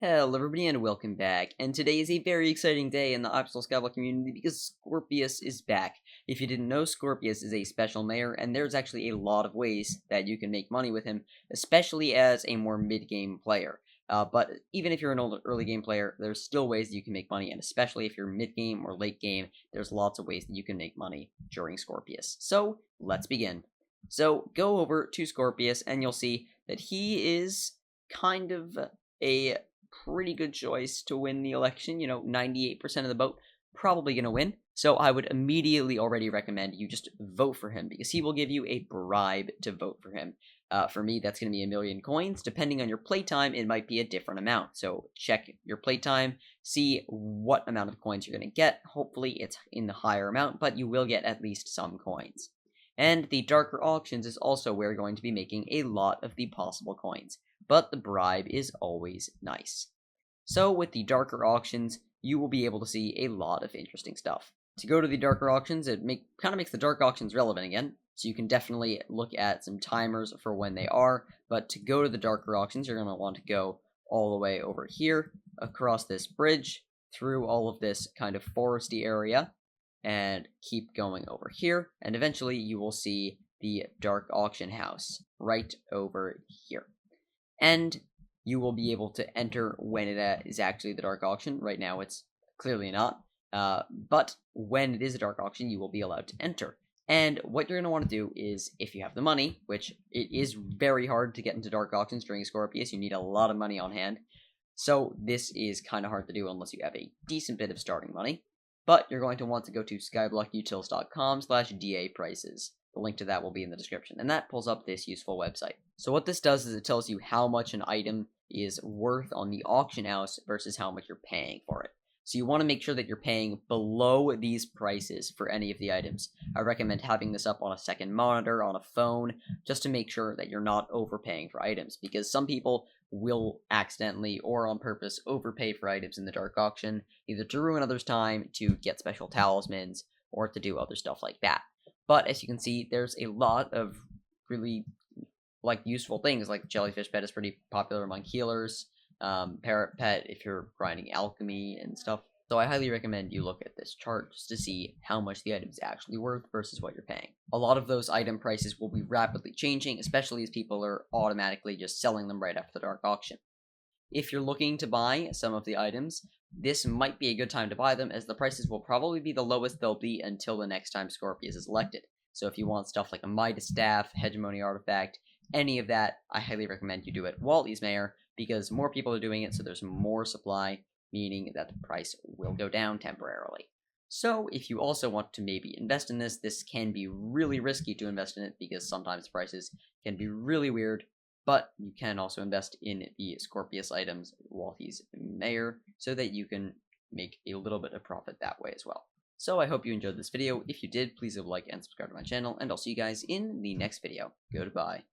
Hello everybody and welcome back, and today is a very exciting day in the Hypixel Skyblock community because Scorpius is back. If you didn't know, Scorpius is a special mayor, and there's actually a lot of ways that you can make money with him, especially as a more mid-game player. But even if you're an early game player, there's still ways that you can make money, and especially if you're mid-game or late game, there's lots of ways that you can make money during Scorpius. So, let's begin. So, go over to Scorpius, and you'll see that he is kind of a pretty good choice to win the election. 98% of the vote probably going to win. So I would immediately already recommend you just vote for him because he will give you a bribe to vote for him. For me, that's going to be 1,000,000 coins. Depending on your playtime, it might be a different amount. So check your playtime, see what amount of coins you're going to get. Hopefully it's in the higher amount, but you will get at least some coins. And the darker auctions is also where you're going to be making a lot of the possible coins. But the bribe is always nice. So with the darker auctions, you will be able to see a lot of interesting stuff. To go to the darker auctions, it kind of makes the dark auctions relevant again, so you can definitely look at some timers for when they are, but to go to the darker auctions, you're going to want to go all the way over here, across this bridge, through all of this kind of foresty area, and keep going over here, and eventually you will see the dark auction house right over here. And you will be able to enter when it is actually the dark auction. Right now it's clearly not, but when it is a dark auction, you will be allowed to enter. And what you're going to want to do is, if you have the money, which it is very hard to get into dark auctions during Scorpius, you need a lot of money on hand, so this is kind of hard to do unless you have a decent bit of starting money. But you're going to want to go to skyblockutils.com/DA prices. The link to that will be in the description, and that pulls up this useful website. So what this does is it tells you how much an item is worth on the auction house versus how much you're paying for it. So you want to make sure that you're paying below these prices for any of the items. I recommend having this up on a second monitor, on a phone, just to make sure that you're not overpaying for items, because some people will accidentally or on purpose overpay for items in the dark auction, either to ruin others' time, to get special talismans, or to do other stuff like that. But as you can see, there's a lot of really useful things, like jellyfish pet is pretty popular among healers, parrot pet if you're grinding alchemy and stuff. So I highly recommend you look at this chart just to see how much the item is actually worth versus what you're paying. A lot of those item prices will be rapidly changing, especially as people are automatically just selling them right after the dark auction. If you're looking to buy some of the items, this might be a good time to buy them, as the prices will probably be the lowest they'll be until the next time Scorpius is elected. So if you want stuff like a Midas Staff, Hegemony Artifact, any of that, I highly recommend you do it while he's mayor, because more people are doing it, so there's more supply, meaning that the price will go down temporarily. So if you also want to maybe invest in this, this can be really risky to invest in it, because sometimes prices can be really weird, but you can also invest in the Scorpius items while he's mayor, so that you can make a little bit of profit that way as well. So I hope you enjoyed this video. If you did, please leave a like and subscribe to my channel, and I'll see you guys in the next video. Goodbye.